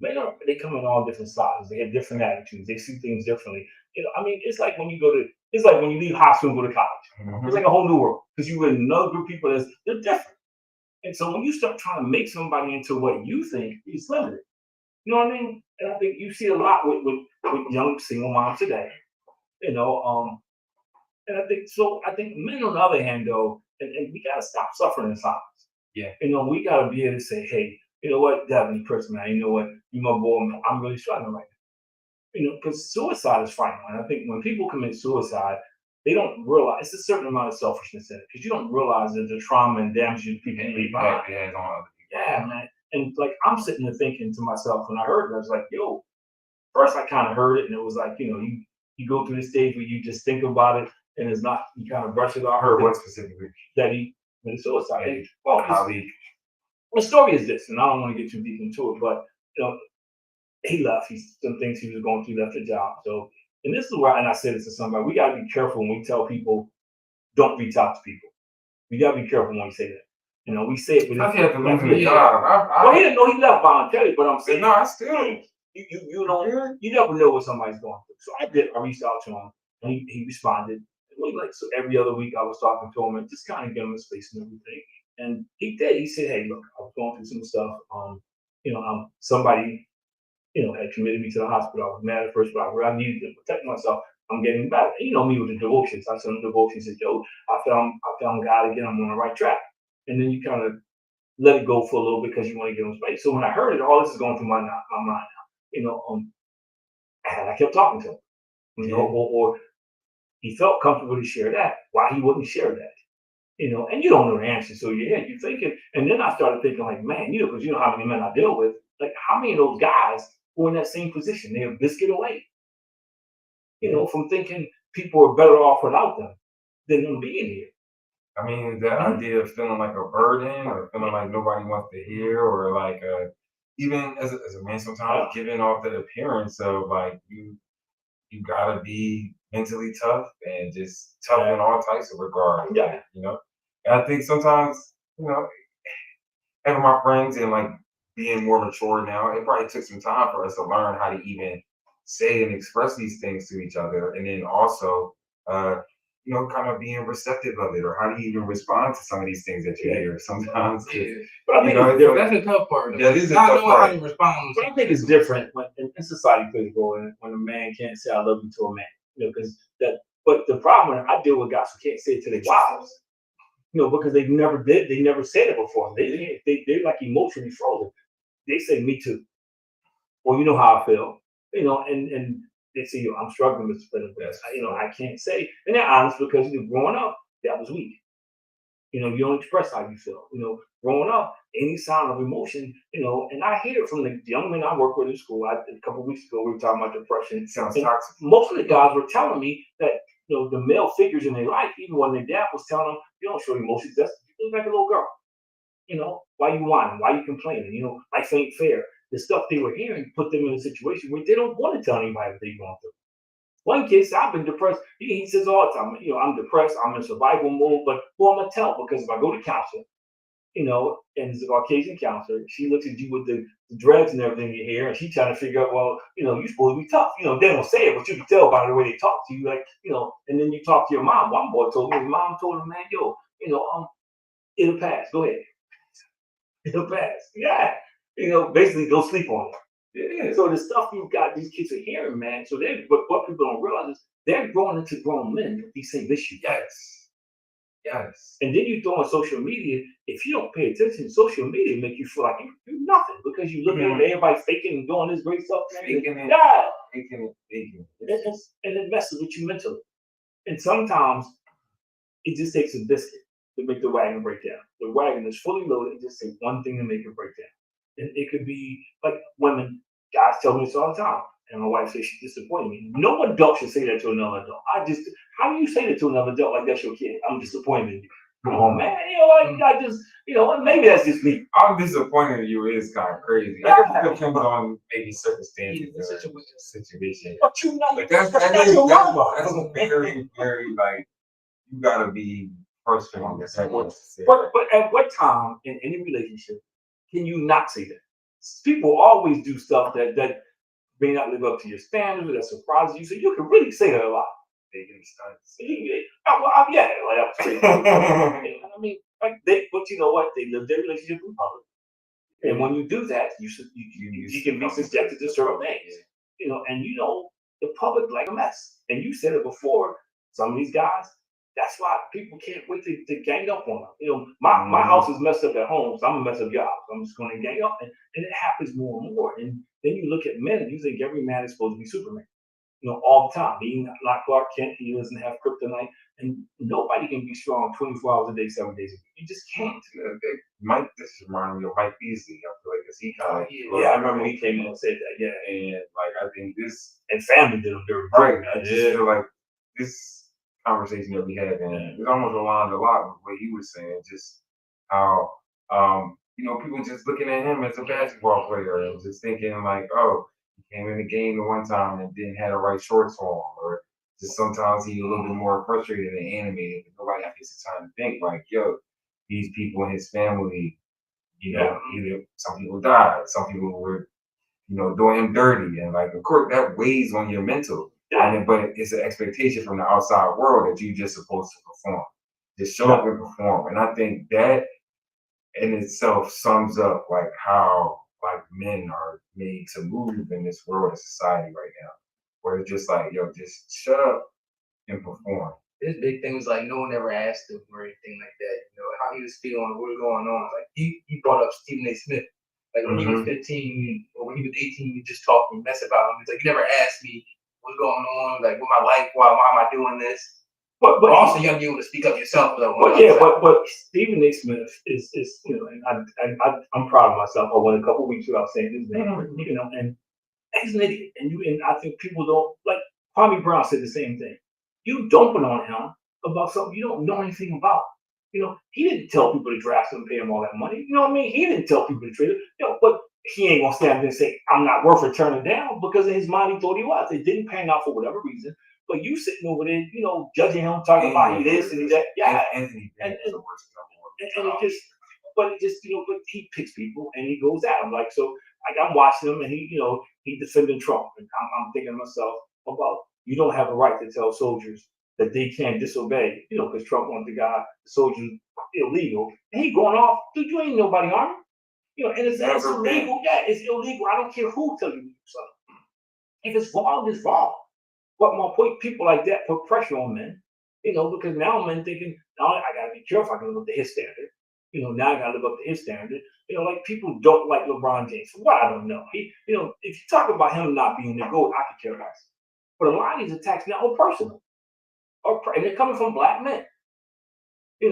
C: men they come in all different sizes. They have different attitudes. They see things differently. It's like when you go to. It's like when you leave high school and go to college. Mm-hmm. It's like a whole new world because you're with another group of people they're different. And so when you start trying to make somebody into what you think, it's limited. You know what I mean? And I think you see a lot with young single moms today. And I think so. I think men, on the other hand, though, and we gotta stop suffering in silence.
D: Yeah.
C: We gotta be able to say, hey, you know what, Devin, Chris, man, you know what, you my boy, man, I'm really struggling right now. Because suicide is frightening. And I think when people commit suicide, they don't realize it's a certain amount of selfishness in it, because you don't realize that the trauma and damage you people leave behind. Yeah, man. And like I'm sitting there thinking to myself when I heard it, I was like, yo, first I kind of heard it and it was like, you go through the stage where you just think about it and it's not, you kind of brush it off.
D: I heard what specifically?
C: That he committed suicide.
D: Yeah. Well,
C: the story is this, and I don't want to get too deep into it, but he left. Some things he was going through, left the job. So, and this is why, and I said this to somebody, we got to be careful when we tell people, don't reach out to people. We got to be careful when we say that. We say it.
D: I have to lose the job.
C: Well, he didn't know he left voluntarily, but I'm saying,
D: no, I still.
C: You never know what somebody's going through. So I reached out to him, and he responded. So every other week I was talking to him and just kind of give him his space and everything. And he did. He said, "Hey, look, I was going through some stuff. Somebody, had committed me to the hospital. I was mad at first, but I needed to protect myself. I'm getting better. And me with the devotions. I sent him devotions. He said, yo, I found God again. I'm on the right track. And then you kind of let it go for a little bit because you want to give him space. So when I heard it, all this is going through my mind now. And I kept talking to him, or he felt comfortable to share that. Why he wouldn't share that? And you don't know the answer. So you're thinking, and then I started thinking like, man, because you know how many men I deal with, like how many of those guys were in that same position? They're a biscuit away, from thinking people are better off without them than them being here.
D: I mean, that idea of feeling like a burden or feeling like nobody wants to hear, or like even as a man sometimes giving off the appearance of like you gotta be mentally tough and just tough in all types of regards.
C: Yeah.
D: And I think sometimes, having my friends and like being more mature now, it probably took some time for us to learn how to even say and express these things to each other. And then also, kind of being receptive of it, or how do you even respond to some of these things that you hear sometimes.
C: But I think
E: that's the tough part.
D: That is a tough part.
E: How you respond.
C: But I think it's different when in society plays a role when a man can't say I love you to a man. Because but the problem, I deal with guys who can't say it to their wives. Because they never did. They never said it before. They're like emotionally frozen. They say me too. Well, you know how I feel. And they say, I'm struggling with this. I can't say. And they're honest because growing up, that was weak. You don't express how you feel. Growing up, any sign of emotion, and I hear it from the young men I work with in school. A couple of weeks ago, we were talking about depression.
D: It sounds toxic.
C: Most of the guys were telling me that the male figures in their life, even when their dad was telling them, you don't show emotions, that's you look like a little girl. Why you whining? Why you complaining? Life ain't fair. The stuff they were hearing put them in a situation where they don't want to tell anybody what they're going through. One kid said, I've been depressed. He says all the time, I'm depressed, I'm in survival mode, but who I'm going to tell? Because if I go to counseling, and it's a Caucasian counselor, she looks at you with the dreads and everything in your hair, and she's trying to figure out, well, you're supposed to be tough. They don't say it, but you can tell by the way they talk to you, and then you talk to your mom. One boy told me, his mom told him, man, it'll pass. Go ahead. It'll pass. Yeah. Basically go sleep on it. Yeah. So the stuff you've got, these kids are hearing, man. So but what people don't realize is they're growing into grown men with these same issues.
D: Yes. Yes.
C: And then you throw on social media. If you don't pay attention, social media make you feel like you're nothing because you look at everybody faking and doing this great stuff.
D: Faking it.
C: Yeah.
D: Faking it.
C: And it messes with you mentally. And sometimes it just takes a biscuit to make the wagon break down. The wagon is fully loaded. It just takes one thing to make it break down. And it could be like women, guys tell me this all the time. And my wife says she's disappointed me. No adult should say that to another adult. How do you say that to another adult like that's your kid? I'm disappointed in you. Come on, man. I just, maybe that's just me.
D: I'm disappointed in you is kind of crazy.
C: Yeah.
D: I guess it depends on maybe circumstances or situation.
C: But
D: But that's very, very like you gotta be personal on this.
C: But at what time in any relationship can you not say that? People always do stuff that may not live up to your standards or that surprises you. So you can really say that a lot.
D: They get stunts.
C: Yeah, I mean, but you know what? They live their relationship in public. And when you do that, you can be subjected to certain things. And the public like a mess. And you said it before, some of these guys, that's why people can't wait to gang up on them. My house is messed up at home, so I'm gonna mess up your house. I'm just gonna gang up, and it happens more and more. And then you look at men, and you think every man is supposed to be Superman, all the time. He's not Clark Kent. He doesn't have kryptonite, and nobody can be strong 24 hours a day, 7 days a week. You just can't.
D: This reminds me of Mike Beasley. I feel like he kind of
C: yeah. I remember he came in and said that. Yeah,
D: and like I think this
C: and family did him dirty.
D: Right. I just feel like this conversation that we had, and it almost aligned a lot with what he was saying, just how people just looking at him as a basketball player and just thinking like, oh, he came in the game the one time and didn't have the right shorts on, or just sometimes he's a little bit more frustrated and animated, but nobody has the time to think like, yo, these people in his family, either some people died, some people were, doing him dirty, and like of course that weighs on your mental. But it's an expectation from the outside world that you're just supposed to perform. Just show up and perform. And I think that in itself sums up like how like men are made to move in this world and society right now. Where it's just like, yo, just shut up and perform.
E: There's big things like no one ever asked him or anything like that. How he was feeling, what was going on. Like he brought up Stephen A. Smith. Like when he was 15 or when he was 18, you just talk and mess about him. It's like, you never asked me what's going on, like with my life, why am I doing this? But also you gotta be able to speak up yourself though.
C: But Stephen A. Smith is and I'm proud of myself. I went a couple weeks without saying his name, and he's an idiot. And I think people don't like Kwame Brown said the same thing. You dumping on him about something you don't know anything about. He didn't tell people to draft him and pay him all that money. You know what I mean? He didn't tell people to trade him. But he ain't gonna stand there and say, I'm not worth it, turn it down, because in his mind he thought he was. It didn't pan out for whatever reason. But you sitting over there, judging him, talking about he this and he that. Yeah. And it just, but he picks people and he goes at them. Like, so I'm watching him and he defending Trump. And I'm thinking to myself about, you don't have a right to tell soldiers that they can't disobey, because Trump wanted the soldiers illegal. And he going off, dude, you ain't nobody armed. And it's illegal. Yeah, it's illegal. I don't care who tells you to do something. If it's wrong, it's wrong. But my point, people like that put pressure on men, because now men thinking, now I gotta be careful. I can live up to his standard. Now I gotta live up to his standard. Like people don't like LeBron James. Well, I don't know. If you talk about him not being the GOAT, I could care less. But a lot of these attacks now are personal, and they're coming from black men. You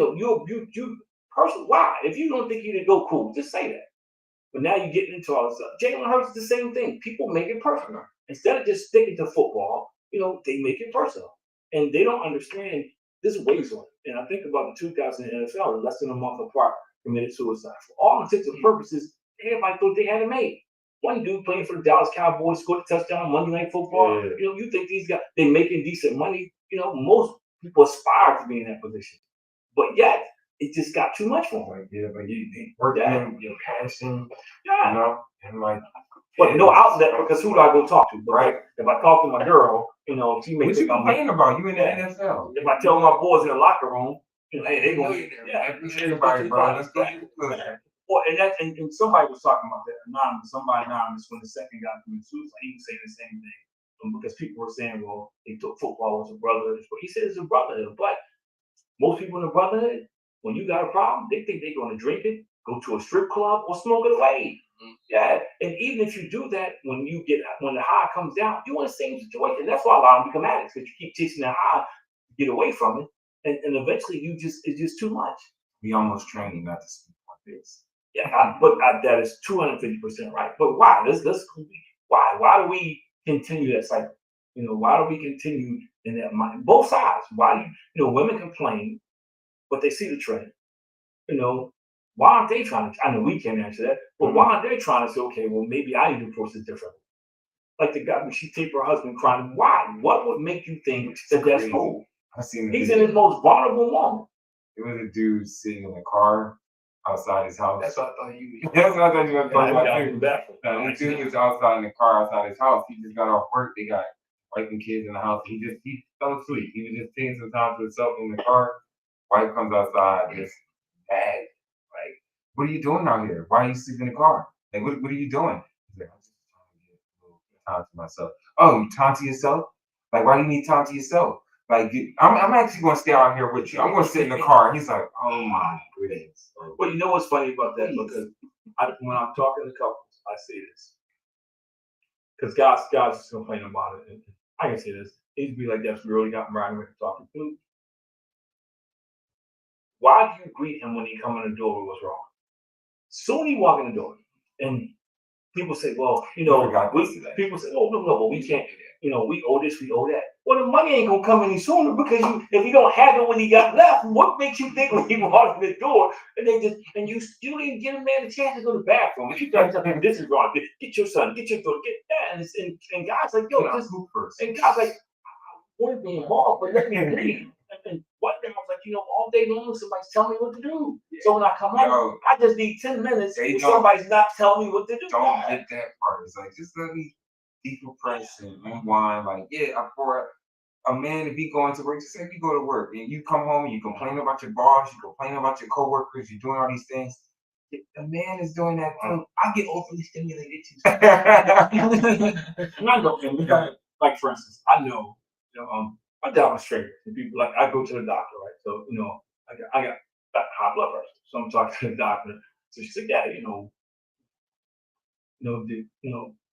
C: personal. Why? If you don't think you can go, cool, just say that. But now you're getting into all this stuff. Jalen Hurts is the same thing. People make it personal. Instead of just sticking to football, they make it personal. and they don't understand this weighs on it. And I think about the two guys in the NFL, less than a month apart, committed suicide. For all intents and purposes, everybody thought they had it made. One dude playing for the Dallas Cowboys scored a touchdown on Monday Night Football.
D: Yeah.
C: You know, you think these guys, they making decent money. You know, most people aspire to be in that position. But yet, it just got too much for them.
D: Like, yeah, but you work in your passion,
C: Yeah.
D: you know, and like,
C: But no outlet, because who do I go talk to? But
D: Right.
C: if I talk to my girl, you know, she may
D: what you
C: think I'm
D: complaining about? You in the
C: Yeah.
D: NFL.
C: If I tell my boys in the locker room, you know, hey, they gonna
E: Yeah.
D: Everybody, bro. Let's go.
C: Well, and somebody was talking about that anonymous when the second guy committed suicide, he was saying the same thing. Because people were saying, well, they took football as a brotherhood. He said it's a brotherhood, but most people in the brotherhood, when you got a problem, they think they're going to drink it, go to a strip club, or smoke it away. Yeah, and even if you do that, when the high comes down, you're in the same situation. That's why a lot of them become addicts, because you keep chasing that high, get away from it, and eventually it's just too much.
D: We almost trained not to speak like this.
C: Yeah, that is 250% right. But why? Why do we continue that cycle? You know, why do we continue in that mind? Both sides. Why do women complain, but they see the trend? You know, why aren't they trying to? I know we can't answer that, but why aren't they trying to say, okay, well, maybe I need to approach this differently? Like the guy when she taped her husband crying. Why? What would make you think that that's cool?
D: I seen
C: He's in his most vulnerable moment.
D: It was a dude sitting in a car outside his house.
E: That's what I thought you were.
D: That's what I thought you were talking
C: Yeah,
D: about. This dude was outside in the car outside his house. He just got off work. They got wife and kids in the house. He fell asleep. He was just taking some time to himself in the car. Wife comes outside, just mad. Like, what are you doing out here? Why are you sleeping in the car? Like, what are you doing? He's like, I'm just trying to get a little time to myself. Oh, you time to yourself? Like, why do you need time to yourself? Like, I'm actually going to stay out here with you. I'm going to sit in the car. He's like, oh my goodness.
C: Well, you know what's funny about that? Because when I'm talking to couples, I say this. Because guys is complaining about it. And I can say this. He'd be like, yes, we really got married and we're talking food. Why do you greet him when he come in the door with what's wrong? Soon he walk in the door. And people say, well, people say, oh, no, well, we can't, we owe this, we owe that. Well, the money ain't gonna come any sooner because if you don't have it when he got left, what makes you think when he walked in the door and you don't even give a man a chance to go to the bathroom? If you tell him this is wrong, get your son, get your daughter, get that, and guys like, yo, just move first. And guys like, I want to be involved, but let me read. And one day I was like, all day long somebody's telling me what to do. So when I come home, I just need 10 minutes and somebody's not telling me what to do.
D: Don't get that part. It's like, just let me decompress and unwind. Like, for a man, if he going to work, just say if you go to work and you come home and you complain about your boss, you complain about your coworkers, you're doing all these things. The man is doing that too. I get overly stimulated too.
C: And I know, like for instance, I know, I demonstrate. And people like I go to the doctor, right? So I got high blood pressure. So I'm talking to the doctor. So she said, yeah,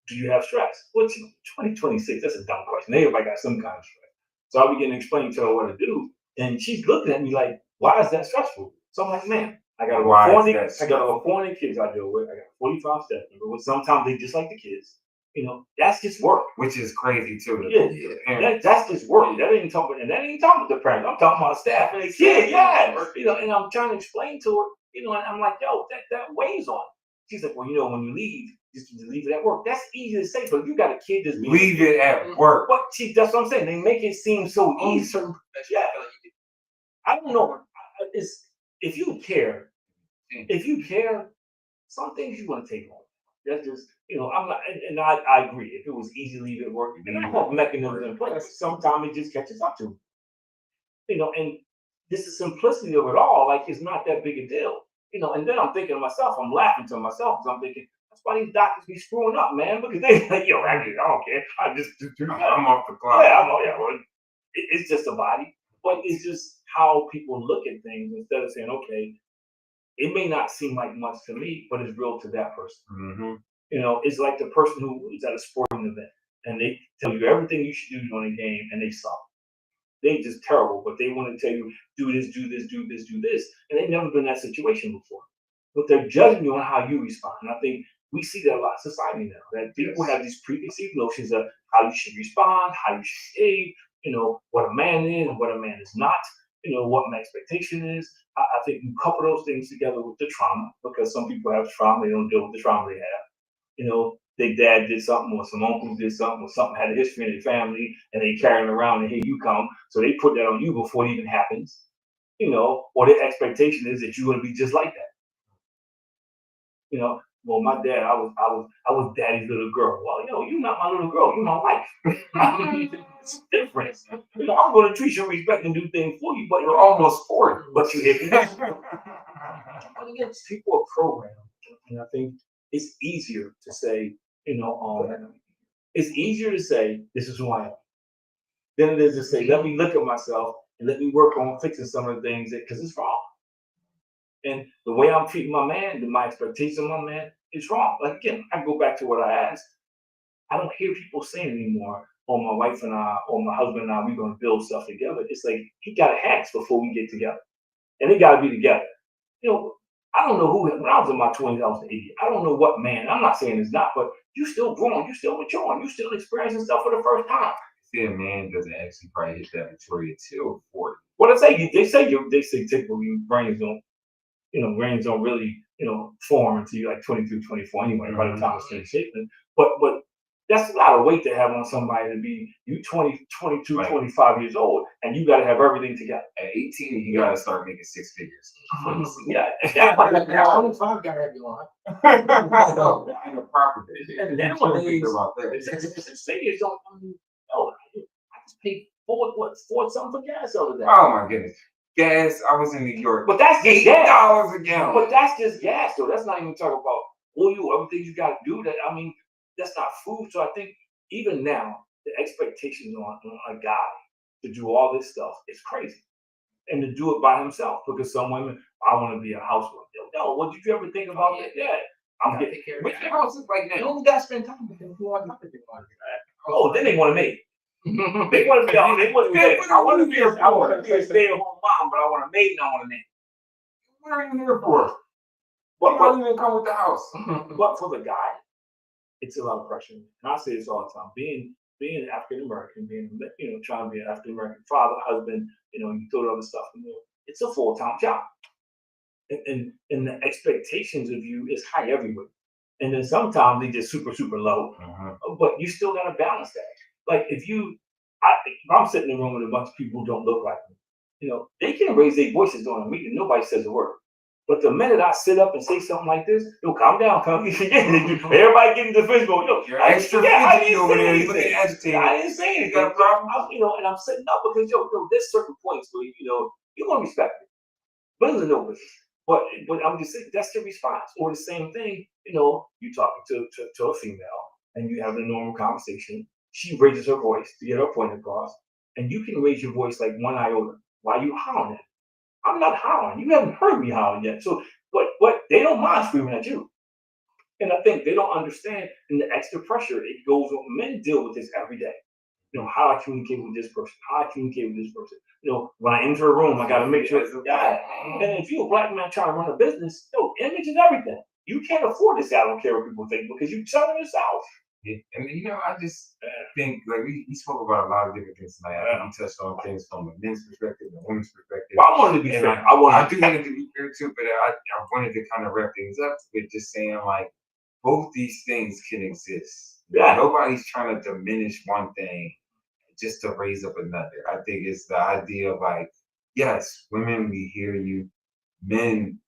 C: do you have stress? Well, 2026, that's a dumb question. Everybody got some kind of stress. So I began to explain to her what to do. And she's looking at me like, why is that stressful? So I'm like, man, I got over 400 kids I deal with. I got 45 staff members. Sometimes they just like the kids. That's just work.
D: Which is crazy too.
C: That's just work. That ain't talking about the parents. I'm talking about staff and the kids. Yeah. And I'm trying to explain to her, and I'm like, yo, that weighs on. She's like, well, when you leave, just leave it at work. That's easy to say, but you got a kid that's
D: leave it at work.
C: But that's what I'm saying. They make it seem so easy. Yeah. I don't know. If you care, some things you want to take on. That's just, I'm not, and I agree. If it was easy to leave it at work, then I have mechanisms in place. Sometimes it just catches up to me. And this is simplicity of it all. Like it's not that big a deal. And then I'm thinking to myself, I'm laughing to myself because I'm thinking, that's why these doctors be screwing up, man. Because they like, yo, I don't care. I just
D: I'm off the clock.
C: Well, it's just a body. But it's just how people look at things instead of saying, okay, it may not seem like much to me, but it's real to that person.
D: Mm-hmm.
C: It's like the person who is at a sporting event and they tell you everything you should do during a game and they suck. They just terrible, but they want to tell you, do this, do this, do this, do this. And they've never been in that situation before. But they're judging you on how you respond. And I think we see that a lot in society now, that people have these preconceived notions of how you should respond, how you should behave, you know, what a man is and what a man is not, you know, what my expectation is. I think you couple those things together with the trauma, because some people have trauma, they don't deal with the trauma they have. You know, their dad did something, or some uncle did something, or something had a history in their family, and they carry it around, and here you come. So they put that on you before it even happens. You know, or their expectation is that you're going to be just like that. You know, well, my dad, I was daddy's little girl. Well, you know, you're not my little girl, you're my wife. It's different. You know, I'm going to treat you with respect and do things for you, but
D: You're almost 40.
C: but you hit me. But again, people are programmed, and I think it's easier to say, you know, it's easier to say this is who I am than it is to say let me look at myself and let me work on fixing some of the things because it's wrong. And the way I'm treating my man, my expectation of my man, is wrong. Like again, I go back to what I asked. I don't hear people saying anymore, oh, my wife and I, or my husband and I, we're going to build stuff together. It's like, he got to ask before we get together. And they got to be together. You know, I don't know who, when I was in my 20s, I was an idiot. I don't know what man, I'm not saying it's not, but you still growing, you still maturing, you still experiencing stuff for the first time.
D: See, a man doesn't actually probably hit that maturity until 40.
C: What they say typically brains don't really, you know, form until you're like 22, 24 anyway, by the time it's finished shaping. But that's a lot of weight to have on somebody to be you 20, 22, right. 25 years old, and you got to have everything together.
D: At 18, you got to start making six figures.
C: Yeah.
E: 25 got to have you on.
D: In a proper day.
C: And then when they say you don't, I just paid four something for gas over there.
D: Oh my goodness. Gas, I was in New York.
C: But that's just
D: $8 a gallon.
C: But that's just gas, though. That's not even talking about everything you got to do. That's not food. So I think even now, the expectations on a guy to do all this stuff is crazy. And to do it by himself. Because some women, I want to be a housewife. No, what did you ever think about that? Yeah. I'm getting care of the house is like that. You only got to spend time with them. Oh, then they want to make. They want to be. I want to be a stay-at-home mom, but I want a maid and I want a nanny.
D: What are you here for? What don't even come with the house?
C: But for the guy, it's a lot of pressure. And I say this all the time: being African American, trying to be an African American father, husband, you throw the other stuff in there. It's a full-time job, and the expectations of you is high everywhere. And then sometimes they just super low, but you still got to balance that. Like if I'm sitting in a room with a bunch of people who don't look like me, they can raise their voices during a meeting. Nobody says a word. But the minute I sit up and say something like this, calm down, everybody getting defensive.
D: You're extra fidgety over there. You looking agitated.
C: I didn't say anything.
D: You got a problem?
C: And I'm sitting up because there's certain points where you're gonna respect me. But it's no business. But I'm just saying that's the response. Or the same thing, you talking to a female and you have a normal conversation. She raises her voice to get her point across, and you can raise your voice like one iota. Why are you howling at? I'm not howling. You haven't heard me howling yet. So, but they don't mind screaming at you. And I think they don't understand and the extra pressure it goes on. Men deal with this every day. How I communicate with this person, how I communicate with this person. When I enter a room, I got to make sure. Yeah. And if you're a black man trying to run a business, image is everything. You can't afford this. I don't care what people think because you're selling yourself.
D: Yeah. And I just think like we spoke about a lot of different things tonight. I think we touched on things from a men's perspective and a woman's perspective.
C: Well, I wanted to be fair.
D: I do want to be fair too, but I wanted to kind of wrap things up with just saying like both these things can exist.
C: Yeah.
D: Nobody's trying to diminish one thing just to raise up another. I think it's the idea of like, yes, women, we hear you. Men,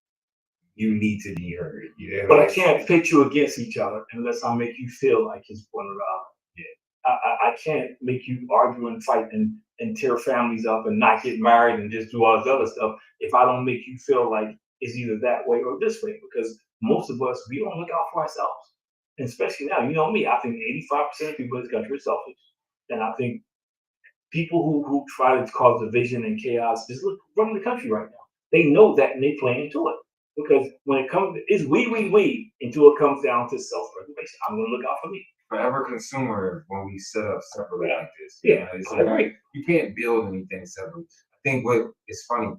D: you need to be heard.
C: But I can't pit you against each other unless I make you feel like it's one or the other. Yeah. I can't make you argue and fight and tear families up and not get married and just do all this other stuff if I don't make you feel like it's either that way or this way. Because most of us, we don't look out for ourselves. And especially now, you know me, I think 85% of people in this country are selfish. And I think people who try to cause division and chaos just running the country right now. They know that and they play into it. Because when it comes, it's we until it comes down to self-preservation. I'm going to look out for me.
D: Forever consumer when we set up separately like this.
C: Yeah,
D: you can't build anything separately. I think what is funny,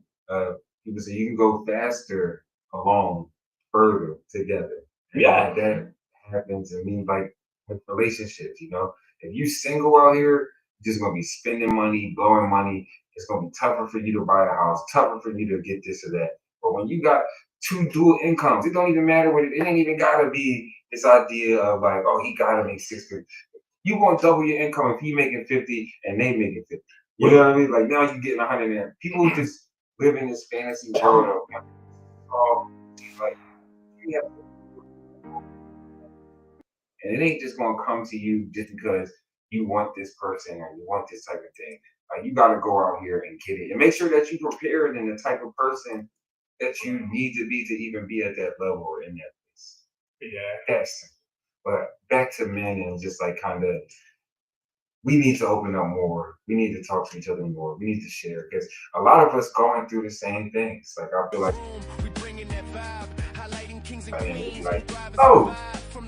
D: people say you can go faster alone, further together. And that happens. I mean, like with relationships, if you single out here, You're just gonna be spending money, blowing money. It's gonna be tougher for you to buy a house, tougher for you to get this or that. But when you got two dual incomes, it don't even matter what it ain't even gotta be this idea of like, oh, he gotta make 6 figures. You gonna double your income if he making 50 and they making 50. You know what I mean? Like now you're getting 100 and people just live in this fantasy world of like you have, and it ain't just gonna come to you just because you want this person or you want this type of thing. Like you gotta go out here and get it. And make sure that you prepared and the type of person that you need to be to even be at that level or in that place.
C: Yeah.
D: That's but back to men and just like kind of we need to open up more. We need to talk to each other more. We need to share because a lot of us going through the same things. Like I feel like, oh,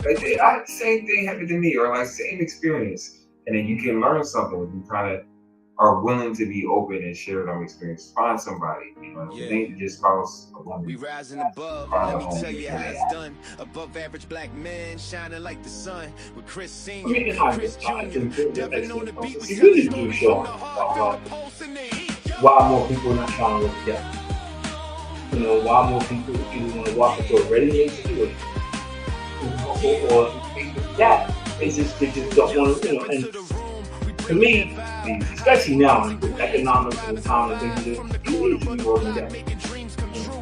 D: the same thing happened to me, or like same experience, and then you can learn something. You kind of are willing to be open and share them experience. Find somebody, you know, it ain't just spouse a woman.
A: We rising above, let me tell you how it's done. Above average black men, shining like the sun. With Chris Senior, Chris Jr., Devin on the beat, we
C: really do show why more people are not trying to work together. You know, why more people either want to walk into a ready-made situation or that they just don't want to, you know. And to me, especially now with economics and the time that they do, you need to be working together.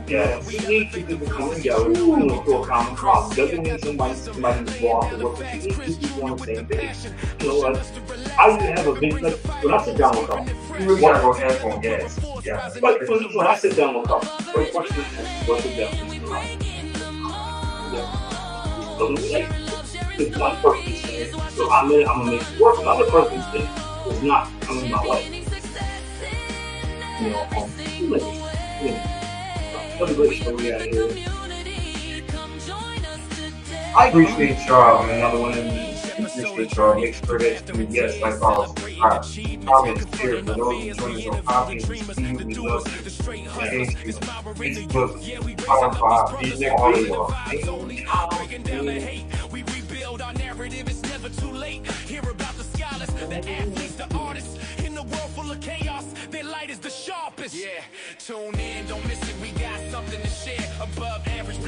C: Yeah, you need people to come together, you know, for a common cause. Doesn't mean somebody to go off to work, but you need people on the same page. You know, like I used to have a big like when I sit down with couple.
D: You really gotta go half on gas.
C: Yeah, but when I sit down with couple, first question is what's the definition of life? If one person is saying, so I'm gonna make it work, another person is saying, it's not coming my way. You know, what a great story out here. I appreciate y'all, man. Another one of these. Appreciate y'all. Make sure that you, yes, like all comments here for those who join us on Poppy. We see you, we love you. Facebook, Spotify, all of y'all.
A: We rebuild our narrative, it's never too late. Hear about the scholars, the athletes, the artists. In the world full of chaos, their light is the sharpest. Yeah, tune in, don't miss it. We got something to share above average.